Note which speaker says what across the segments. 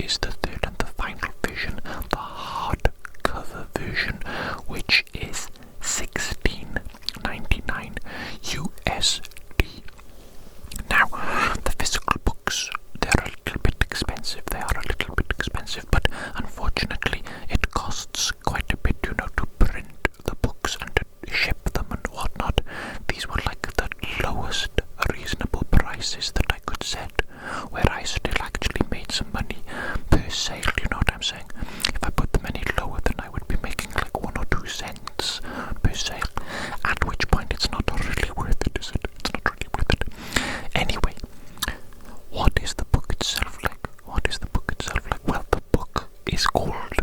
Speaker 1: is the third and the final version, the hardcover version, which is $16.99 USD. Now, the physical books, they're a little bit expensive. They are a little bit expensive, but unfortunately, it costs quite a bit, to print the books and to ship them and whatnot. These were like the lowest reasonable prices that I could set, where I still actually made some money per sale, you know what I'm saying? If I put them any lower, then I would be making like 1 or 2 cents per sale, at which point it's not really worth it, is it? It's not really worth it. Anyway, what is the book itself like? Well, the book is called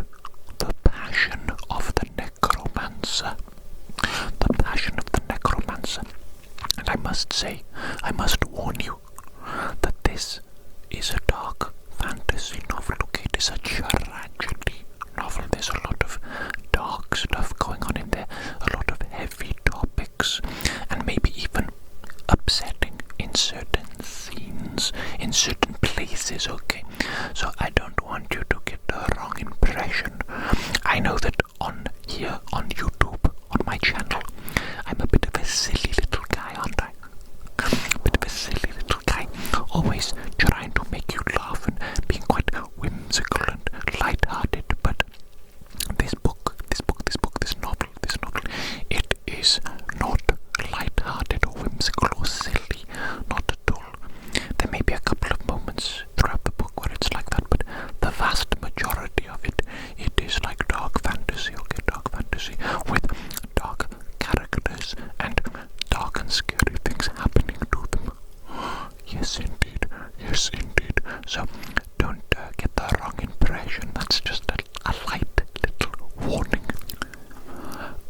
Speaker 1: The Passion of the Necromancer. The Passion of the Necromancer. And I must say, I must warn you that this is a dark fantasy novel. Okay, it is a tragedy novel. There's a lot of dark stuff going on in there, a lot of heavy topics, and maybe even upsetting in certain scenes, in certain places, okay? So I don't want you to get the wrong impression. I know that on here, on YouTube, on my channel, I'm a bit of a silly little guy, aren't I? A bit of a silly little guy, always trying to make you laugh and being quite whimsical and light-hearted, but this novel, it is not light-hearted or whimsical or silly, not at all. There may be a couple of moments throughout the book where it's like that, but the vast majority of it is like dark fantasy, okay, dark fantasy, with dark characters and dark and scary things happening to them. Yes, indeed. So, don't get the wrong impression. That's just a light little warning.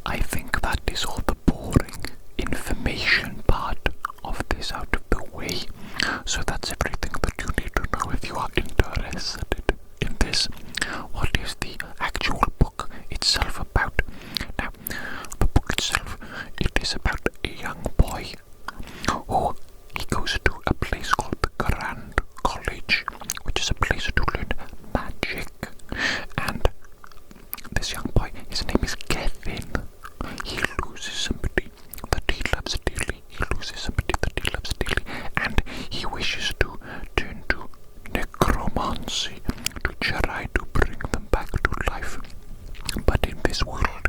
Speaker 1: I think that is all the boring information part of this out of the way. So that's everything that you need to know if you are interested in this. What is the actual book itself about? Now, the book itself, it is about a young boy who he goes to a place called the Grand College, which is a place to learn magic. And this young boy, his name is Kevin. He loses somebody that he loves dearly. And he wishes to turn to necromancy to try to bring them back to life. But in this world,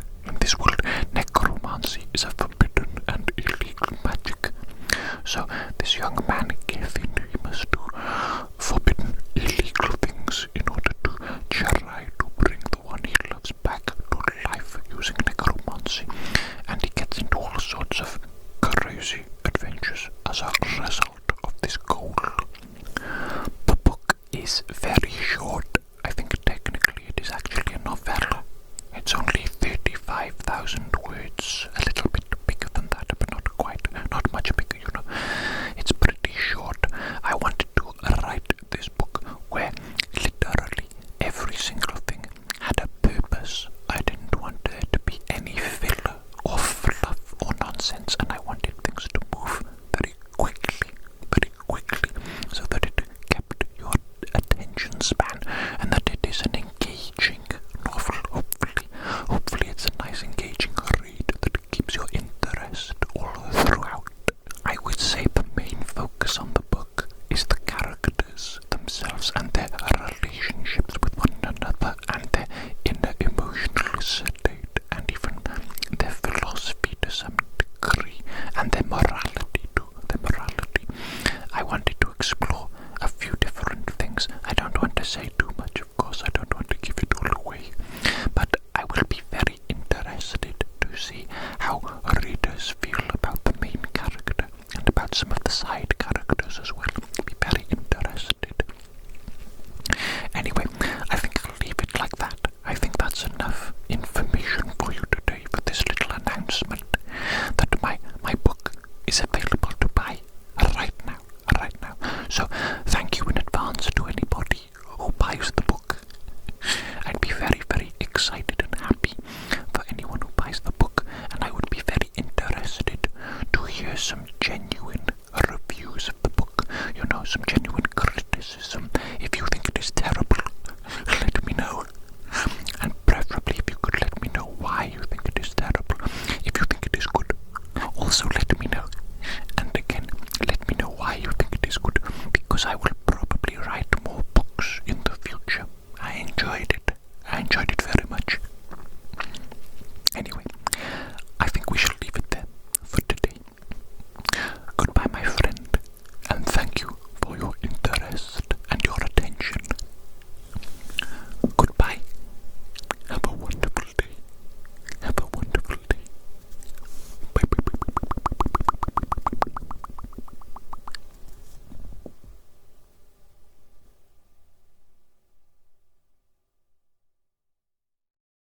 Speaker 1: necromancy is a forbidden and illegal magic. So this young man, Kevin, he must do forbidden, illegal things in order to try to bring the one he loves back to life using necromancy. And he gets into all sorts of crazy adventures as a result of this goal. The book is very short. I think technically it is actually a novella. It's only 35,000 words, a little bit bigger than that, but not much bigger, It's pretty short. I wanted to write this book where literally every single thing had a purpose. I didn't want there to be any filler or fluff or nonsense, and I wanted things to move very quickly, so that it kept your attention span and that it is an engaging novel. Hopefully it's a nice engaging read that keeps your interest all throughout. I would say the main focus on the book is the characters themselves and their relationships with one another and their inner emotional state and even their philosophy to some degree and their morality too. I wanted to explore a few different things. I don't want to say too much, of course. I don't want to give it all away. But I will be very interested to see how readers feel about the main character and about some of the side characters as well. I'll be very interested. Anyway, I think I'll leave it like that. I think that's enough information for you today for this little announcement that my book is available to buy right now. So thank you in advance to anybody who buys the book. I'd be very, very excited and happy for anyone who buys the book, and I would be very interested to hear some genuine reviews of the book, some genuine criticism. If you think it is terrible, also let me know. And again, let me know why you think it is good, because I will probably write more books in the future. I enjoyed it very